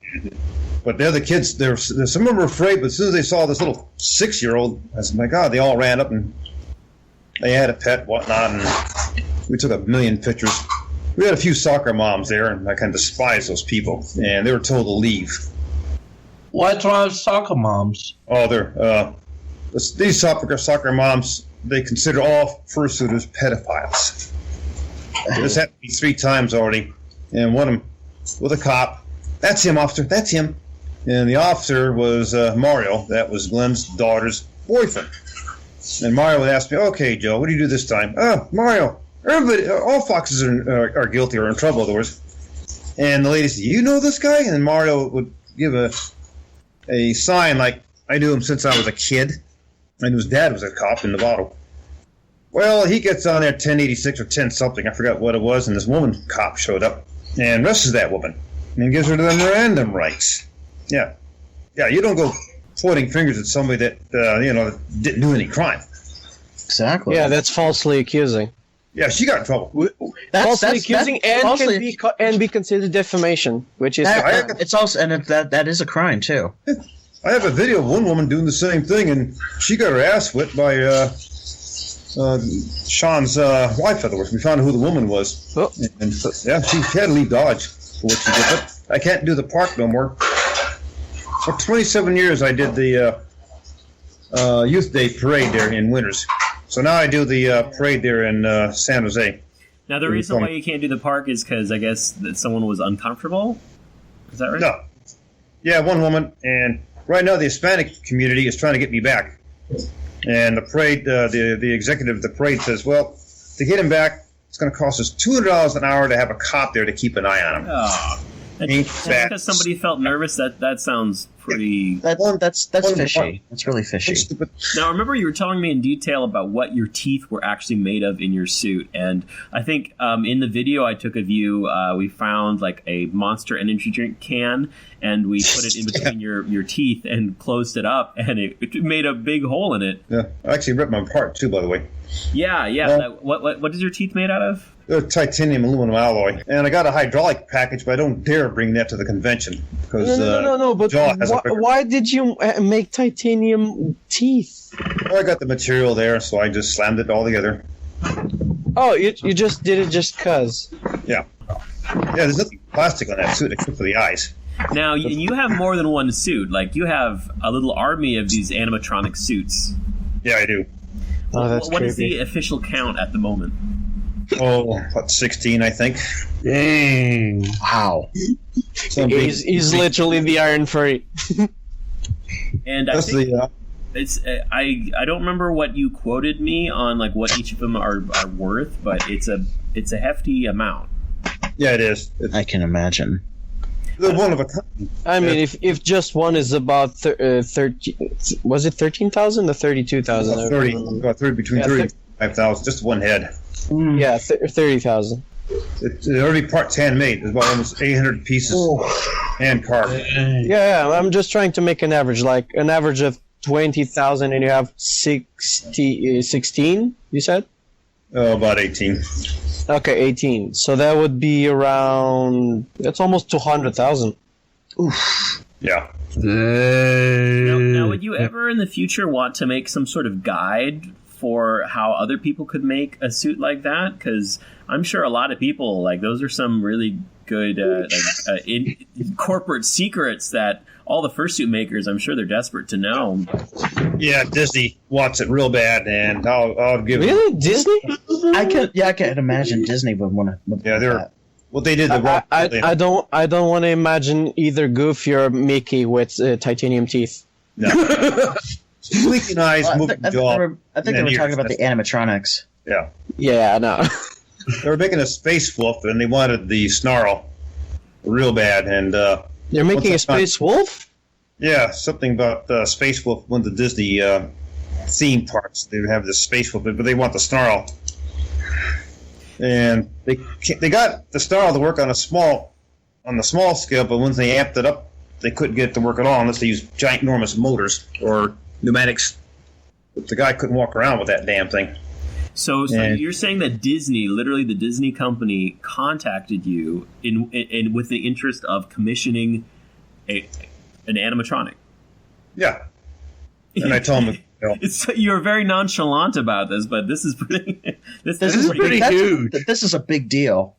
But the other kids, some of them were afraid, but as soon as they saw this little 6-year-old, I said, my God, they all ran up and they had a pet, whatnot, and we took a million pictures. We had a few soccer moms there, and I kind of despise those people, and they were told to leave. What's wrong with soccer moms? Oh, these soccer moms, they consider all fursuiters pedophiles. This happened to me 3 times already, and one of them with a cop. That's him, officer, that's him. And the officer was Mario. That was Glenn's daughter's boyfriend. And Mario would ask me, okay, Joe, what do you do this time? Oh, Mario, everybody, all foxes are guilty or in trouble, otherwise. And the lady said, you know this guy? And Mario would give a sign like, I knew him since I was a kid. I knew his dad was a cop in the bottle. Well, he gets on there 1086 or 10 something. I forgot what it was. And this woman cop showed up and arrests that woman and gives her the random rights. Yeah. Yeah, you don't go pointing fingers at somebody that, that didn't do any crime. Exactly. Yeah, that's falsely accusing. Yeah, she got in trouble. Falsely accusing and be considered defamation, which is it's also that is a crime too. I have a video of one woman doing the same thing, and she got her ass whipped by Sean's wife. Otherwise, we found out who the woman was. Oh. And yeah, she had to leave Dodge for what she did. But I can't do the park no more. For 27 years, I did the Youth Day parade there in Winters. So now I do the parade there in San Jose. Now, the reason why you can't do the park is because I guess that someone was uncomfortable? Is that right? No. Yeah, one woman. And right now the Hispanic community is trying to get me back. And the parade, the executive of the parade says, well, to get him back, it's going to cost us $200 an hour to have a cop there to keep an eye on him. Oh. Just because somebody felt nervous, that sounds pretty... That's fishy. That's really fishy. Now, remember you were telling me in detail about what your teeth were actually made of in your suit, and I think in the video I took of you, we found like a Monster energy drink can, and we put it in between your teeth and closed it up, and it made a big hole in it. Yeah, I actually ripped my part too, by the way. Yeah. What is your teeth made out of? Titanium aluminum alloy, and I got a hydraulic package, but I don't dare bring that to the convention because no. But why did you make titanium teeth? Well, I got the material there, so I just slammed it all together. Oh, you just did it just cause? Yeah. There's nothing plastic on that suit except for the eyes. Now you have more than one suit. Like you have a little army of these animatronic suits. Yeah, I do. Oh, that's what creepy. is the official count at the moment? Oh, about 16, I think. Dang! Wow. He's literally the Iron Furry. And I think it's I don't remember what you quoted me on, like what each of them are worth, but it's a hefty amount. Yeah, it is. I can imagine. They're one of a kind. I mean, if just one is about 13, was it 13,000 or 32,000? About 30 between 30 and 5,000, just one head. Yeah, 30,000. Every part's handmade. There's about almost 800 pieces hand carved. Yeah, I'm just trying to make an average, like an average of 20,000, and you have 16. You said? Oh, about 18. Okay, 18. So that would be around. That's almost 200,000. Oof. Yeah. Now, would you ever in the future want to make some sort of guide for how other people could make a suit like that? Because I'm sure a lot of people, like, those are some really good in corporate secrets that all the fursuit makers, I'm sure they're desperate to know. Yeah, Disney wants it real bad, and I'll give Really? Disney? I can imagine Disney would want to. Yeah, they're what they did. I don't want to imagine either Goofy or Mickey with titanium teeth. No. Squeaky eyes, moving jaw. I think they were talking about the animatronics. Yeah. Yeah, I know. They were making a space wolf, and they wanted the snarl real bad. And they're making a space wolf? Yeah, something about space wolf. One of the Disney theme parks, they would have the space wolf, but they want the snarl. And they got the snarl to work on the small scale, but once they amped it up, they couldn't get it to work at all unless they used giant, enormous motors or pneumatics. But the guy couldn't walk around with that damn thing. So you're saying that Disney, literally the Disney company, contacted you in with the interest of commissioning an animatronic? Yeah. And I told him, you're very nonchalant about this, but this is pretty. This is pretty huge. This is a big deal.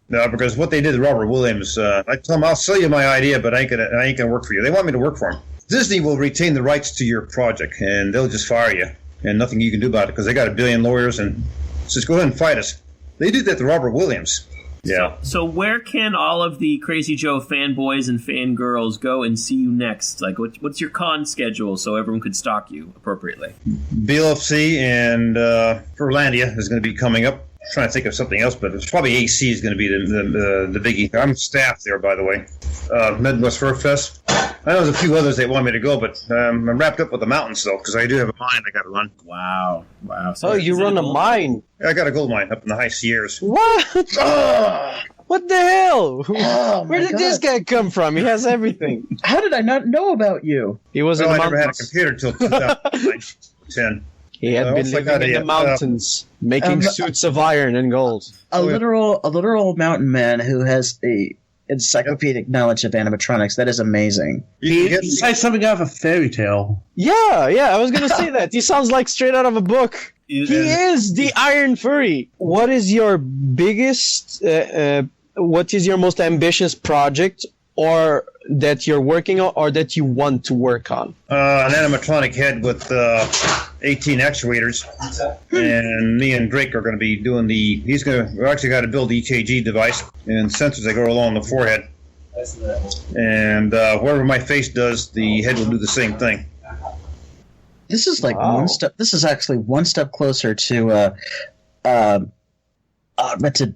No, because what they did to Robert Williams, I told him, I'll sell you my idea, but I ain't gonna work for you. They want me to work for them. Disney will retain the rights to your project, and they'll just fire you, and nothing you can do about it because they got a billion lawyers, and says go ahead and fight us. They did that to Robert Williams. Yeah. So where can all of the Crazy Joe fanboys and fangirls go and see you next? Like, what's your con schedule so everyone could stalk you appropriately? BLFC and Furlandia is going to be coming up. I'm trying to think of something else, but it's probably AC is going to be the biggie. I'm staff there, by the way. Midwest Fur Fest. I know there's a few others that want me to go, but I'm wrapped up with the mountains, though, because I do have a mine I got to run. Wow. So you run a mine? I got a gold mine up in the high Sierras. What? What the hell? Where did this guy come from? He has everything. How did I not know about you? He was I in the never had a mountains. computer until 2010. He had been living in the mountains, making suits of iron and gold. A literal mountain man who has a encyclopedic knowledge of animatronics. That is amazing. He's like something out of a fairy tale. Yeah, I was going to say that. He sounds like straight out of a book. He is the Iron Furry. What is your biggest, what is your most ambitious project or that you're working on or that you want to work on? An animatronic head with 18 actuators. And me and Drake are going to be doing we actually got to build the EKG device and sensors that go along the forehead. And whatever my face does, the head will do the same thing. This is like one step. This is actually one step closer to augmented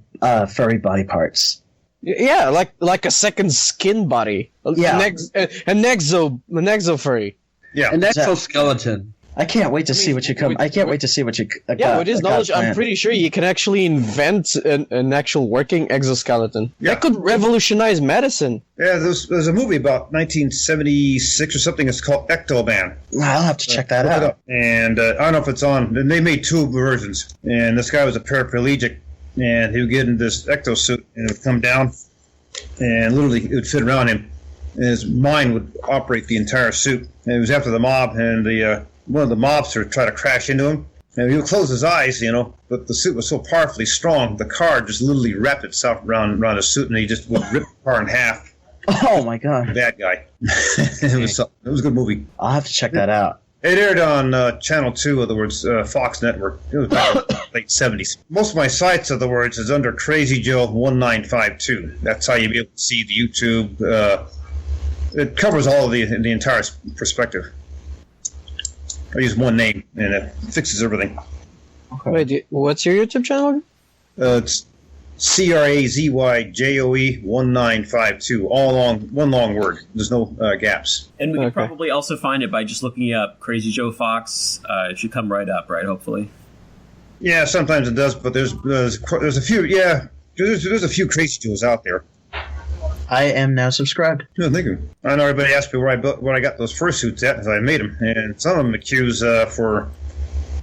furry body parts. Yeah, like a second skin body. Yeah, an exo furry. Yeah, an exoskeleton. I can't wait to see what you come. I can't wait to see what you. Yeah, with his knowledge, I'm pretty sure you can actually invent an actual working exoskeleton. Yeah. That could revolutionize medicine. Yeah, there's a movie about 1976 or something. It's called Ectoman. I'll have to check that out. And I don't know if it's on. They made two versions. And this guy was a paraplegic, and he would get in this ectosuit, and it would come down, and literally it would fit around him, and his mind would operate the entire suit. And it was after the mob, and one of the mobsters tried to crash into him. And he would close his eyes, but the suit was so powerfully strong, the car just literally wrapped itself around his suit, and he just would rip the car in half. Oh my god! Bad guy. It was a good movie. I'll have to check that out. It aired on Channel 2, in other words, Fox Network. It was back in the late 70s. Most of my sites, in other words, is under Crazy Joe 1952. That's how you'll be able to see the YouTube It covers all of the entire perspective. I use one name, and it fixes everything. Wait, what's your YouTube channel? It's CRAZYJOE1952. One long word. There's no gaps. And we can probably also find it by just looking up Crazy Joe Fox. It should come right up, right? Hopefully. Yeah, sometimes it does, but there's a few. Yeah, there's a few Crazy Joes out there. I am now subscribed. No, thank you. I know everybody asked me where I got those fursuits at, because I made them, and some of them accuse for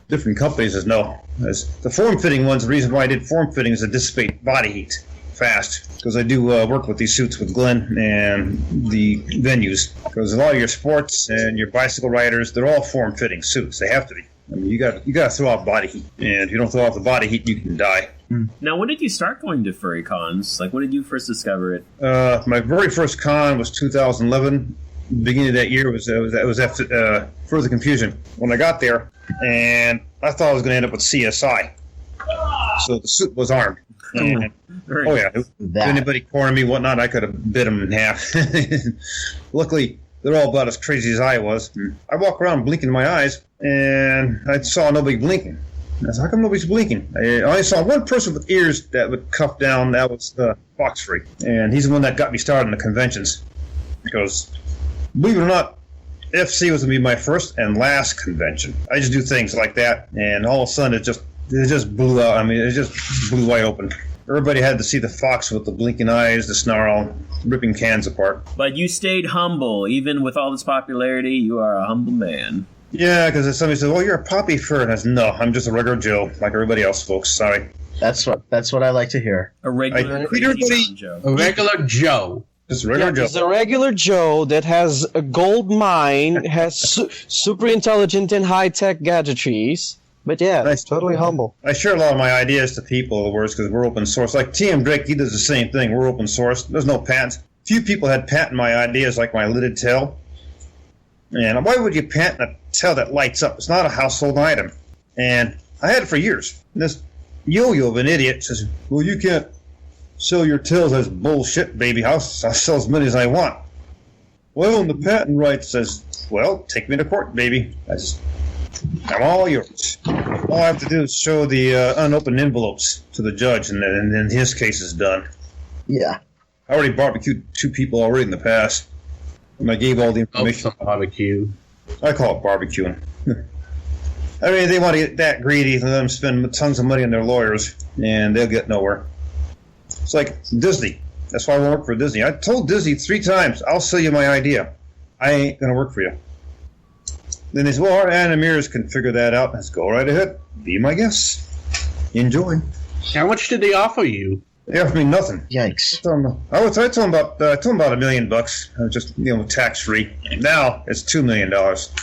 different companies as no. As the form-fitting ones, the reason why I did form-fitting is to dissipate body heat fast, because I do work with these suits with Glenn and the venues, because a lot of your sports and your bicycle riders, they're all form-fitting suits. They have to be. I mean, you got to throw off body heat, and if you don't throw off the body heat, you can die. Now, when did you start going to furry cons? Like, when did you first discover it? My very first con was 2011. The beginning of that year was after Further Confusion. When I got there, and I thought I was going to end up with CSI. So the suit was armed. And, oh yeah, if anybody cornered me, whatnot, I could have bit them in half. Luckily, they're all about as crazy as I was. I walk around blinking my eyes, and I saw nobody blinking. I said, how come nobody's blinking? I only saw one person with ears that would cuff down. That was Fox Free. And he's the one that got me started in the conventions. Because, believe it or not, FC was going to be my first and last convention. I just do things like that, and all of a sudden it just blew out. I mean, it just blew wide open. Everybody had to see the fox with the blinking eyes, the snarl, ripping cans apart. But you stayed humble. Even with all this popularity, you are a humble man. Yeah, because if somebody says, "Well, you're a poppy fur," and I said, "No, I'm just a regular Joe, like everybody else, folks. Sorry." That's what I like to hear. A regular Joe. A regular Joe. Just a regular Joe. He's a regular Joe that has a gold mine, has super intelligent and high-tech gadgetries. But yeah, totally humble. I share a lot of my ideas to people, of course, because we're open source. Like T.M. Drake, he does the same thing. We're open source. There's no patents. Few people had patent my ideas, like my lidded tail. And why would you patent a tail that lights up? It's not a household item. And I had it for years. And this yo-yo of an idiot says, "Well, you can't sell your tails." As bullshit, baby. I'll sell as many as I want. Well, and the patent right says, "Well, take me to court, baby." I'm all yours. All I have to do is show the unopened envelopes to the judge, and then his case is done. Yeah. I already barbecued 2 people already in the past. And I gave all the information. Barbecue. I call it barbecuing. I mean, they want to get that greedy and let them spend tons of money on their lawyers, and they'll get nowhere. It's like Disney. That's why I won't work for Disney. I told Disney 3 times, "I'll sell you my idea. I ain't going to work for you." Then they said, "Well, our animators can figure that out." Let's go right ahead. Be my guest. Enjoy. How much did they offer you? They offered me nothing. Yikes. I told them about $1 million, just tax free. Now it's $2 million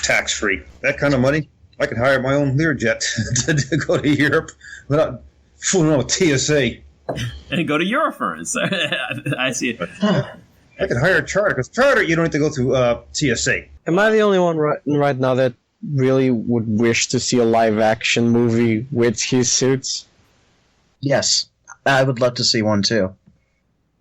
tax free. That kind of money, I could hire my own Learjet to go to Europe without fooling around with TSA. And go to Eurofurence. I see it. I could hire a charter, because charter you don't have to go through TSA. Am I the only one right now that really would wish to see a live-action movie with his suits? Yes. I would love to see one, too.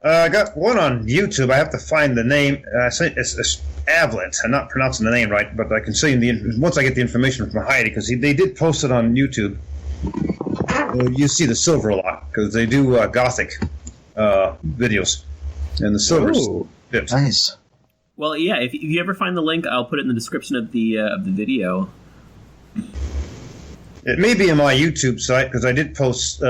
I got one on YouTube. I have to find the name. It's Avalanche. I'm not pronouncing the name right, but I can see once I get the information from Heidi, because they did post it on YouTube. You see the silver a lot, because they do gothic videos. And the silver's fit. Nice. Well, yeah, if you ever find the link, I'll put it in the description of the video. It may be in my YouTube site, because I did post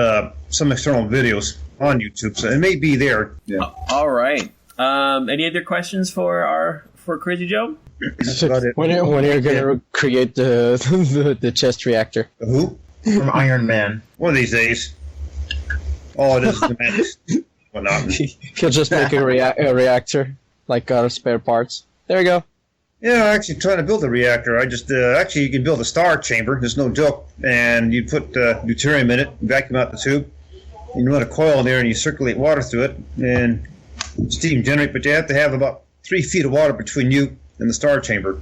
some external videos on YouTube, so it may be there. Yeah. All right. Any other questions for Crazy Joe? That's about it. When are you going to create the chest reactor? Who? From Iron Man. One of these days. All it is semantics. Whatnot. He'll just make a reactor, like spare parts. There you go. Yeah, I'm actually trying to build a reactor. I just actually you can build a star chamber. There's no joke, and you put deuterium in it, vacuum out the tube. You run a coil in there, and you circulate water through it, and steam generate. But you have to have about 3 feet of water between you and the star chamber.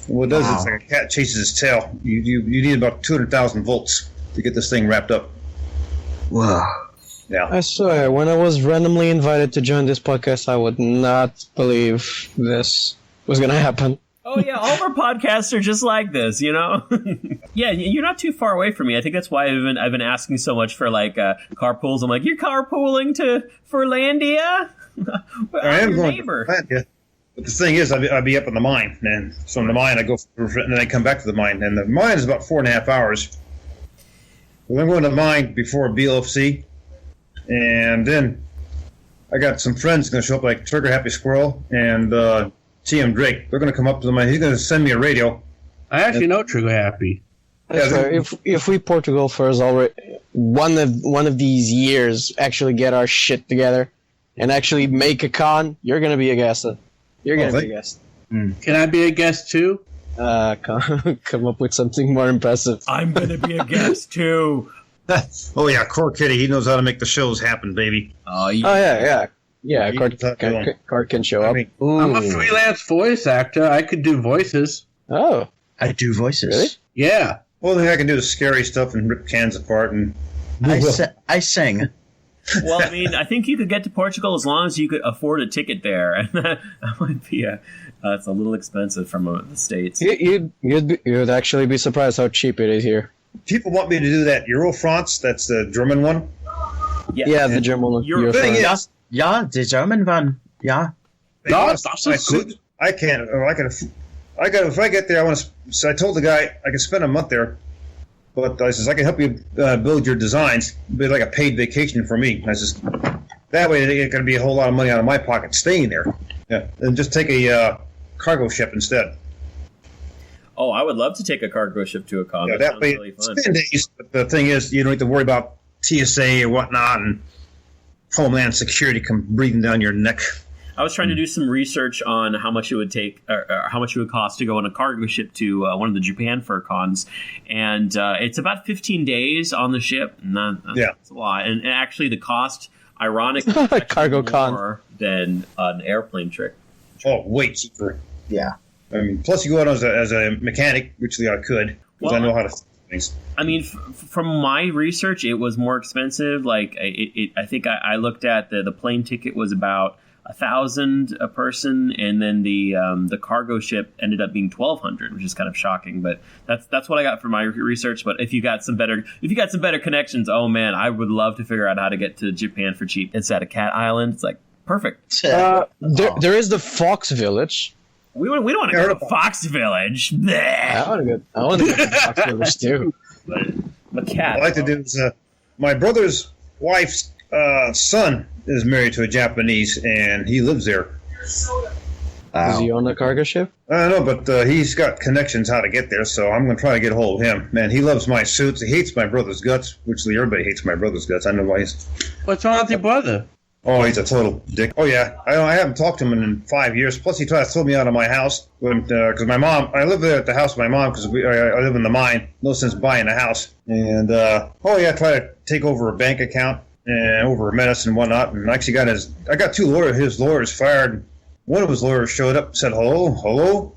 And what it does is it's like a cat chases its tail. You need about 200,000 volts to get this thing wrapped up. Wow. Yeah. I swear, when I was randomly invited to join this podcast, I would not believe this was going to happen. Oh yeah, all of our podcasts are just like this, you know. Yeah, you're not too far away from me. I think that's why I've been asking so much for like carpools. I'm like, you're carpooling to Furlandia? I am your going neighbor. to Furlandia. But the thing is, I'd be up in the mine, and so in the mine I go, and then I come back to the mine, and the mine is about 4.5 hours. Well, I'm going to the mine before BLFC, and then I got some friends going to show up, like Trigger Happy Squirrel and TM Drake. They're going to come up to the mine. He's going to send me a radio. I actually know Trigger Happy. I swear, if we Portugal Furs already one of these years actually get our shit together and actually make a con, you're going to be a guest. You're going to be a guest. Can I be a guest too? Come up with something more impressive. I'm going to be a guest too. Oh yeah, Khord Kitty. He knows how to make the shows happen, baby. Oh yeah. You can talk to him. Khord can show up. I mean, I'm a freelance voice actor. I could do voices. Oh, I do voices. really? Yeah. all the thing I can do is scary stuff and rip cans apart and. I sing. Well, I mean, I think you could get to Portugal as long as you could afford a ticket there, and that might be it's a little expensive from the States. You'd actually be surprised how cheap it is here. People want me to do that Euro France. That's the German one. Yeah, the German one. Euro thing France. is, Yeah, the German one. Yeah. No, I can't. I got. If I get there, I want to. So I told the guy I can spend a month there, but I says I can help you build your designs. It'd be like a paid vacation for me. I says that way it ain't going to be a whole lot of money out of my pocket staying there. Yeah, and just take a cargo ship instead. Oh, I would love to take a cargo ship to a con. Yeah, that that way, sounds really fun. it's 10 days. But the thing is, you don't have to worry about TSA or whatnot and Homeland Security come breathing down your neck. I was trying to do some research on how much it would take, or how much it would cost to go on a cargo ship to one of the Japan fur cons, and it's about 15 days on the ship. That's a lot. And actually, the cost, ironically, is actually Cargo more than an airplane trip. Oh, way cheaper. Yeah. I mean, plus you go out as a mechanic, which I could, because I know how to fix things. I mean, from my research, it was more expensive. Like, I think I looked at the plane ticket was about $1,000 a person, and then the cargo ship ended up being $1,200, which is kind of shocking. But that's what I got from my research. But if you got some better connections, oh man, I would love to figure out how to get to Japan for cheap. It's at a cat island. It's like perfect. There is the Fox Village. We don't want to go to Fox Village. I want to go to Fox Village too. But cat. What I like to do is my brother's wife's son is married to a Japanese, and he lives there. Is he on the cargo ship? I don't know, but he's got connections how to get there, so I'm going to try to get a hold of him. Man, he loves my suits. He hates my brother's guts, which everybody hates my brother's guts. I know why he's... What's wrong with your brother? Oh, he's a total dick. Oh, yeah. I haven't talked to him in 5 years. Plus, he tried to throw me out of my house because my mom... I live there at the house of my mom because I live in the mine. No sense buying a house. And, try to take over a bank account and over medicine and whatnot. And actually I got his lawyers fired. One of his lawyers showed up and said, hello.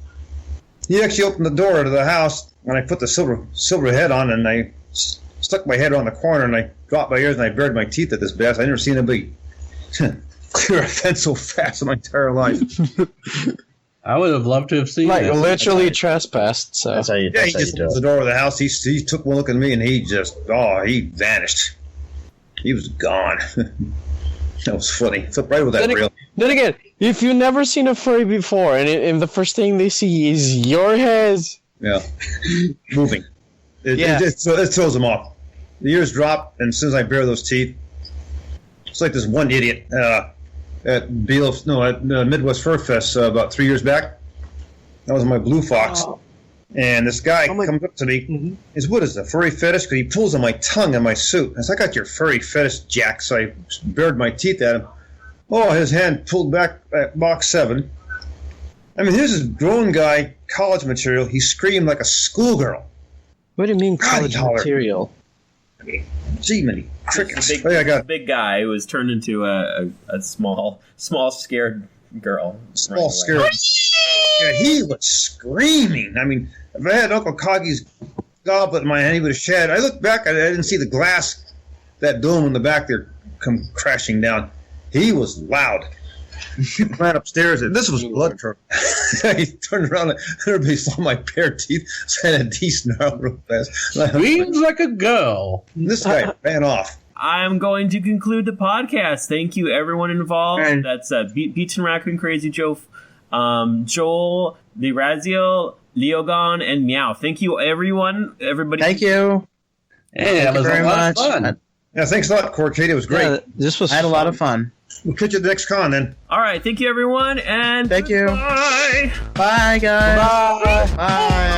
He actually opened the door to the house, and I put the silver head on, and I stuck my head on the corner, and I dropped my ears, and I bared my teeth at this bass. I never seen anybody clear a fence so fast in my entire life. I would have loved to have seen that. Literally traspassed. So That's how you, Yeah, that's he how you just do opened it. the door of the house. He took one look at me, and he vanished. He was gone. That was funny. Flipped right with that reel. Then again, if you've never seen a furry before, and the first thing they see is your head, Yeah. Moving. It throws them off. The ears drop, and as soon as I bare those teeth, it's like this one idiot at Midwest Fur Fest about 3 years back. That was my blue fox. Oh. And this guy comes up to me. Mm-hmm. He says, "What is a furry fetish?" Because he pulls on my tongue and my suit. I said, "I got your furry fetish, Jack." So I bared my teeth at him. Oh, his hand pulled back at box 7. I mean, here's this grown guy, college material. He screamed like a schoolgirl. What do you mean college material? I mean, gee, many crickets. Big guy who was turned into a small, scared girl. Small, scared. Yeah, he was screaming. I mean, if I had Uncle Coggy's goblet in my hand, he would have shed. I looked back, I didn't see the glass, that dome in the back there come crashing down. He was loud. He ran upstairs, and this was blood turtle. He turned around, and everybody saw my bare teeth, so I had a de-snarl real fast. Screams like a girl. This guy ran off. I'm going to conclude the podcast. Thank you, everyone involved. Right. That's Beeton Raccoon, Crazy Joe, Joel, Lireziel, Leogon, and Meowth. Thank you, everyone. Everybody. Thank you. Yeah, that was very a lot much. of fun. Yeah, thanks a lot, Khord Kitty. It was great. Yeah, this was I had a lot of fun. We'll catch you at the next con, then. All right. Thank you, everyone. And Thank you. bye. Bye, guys. Bye. Bye.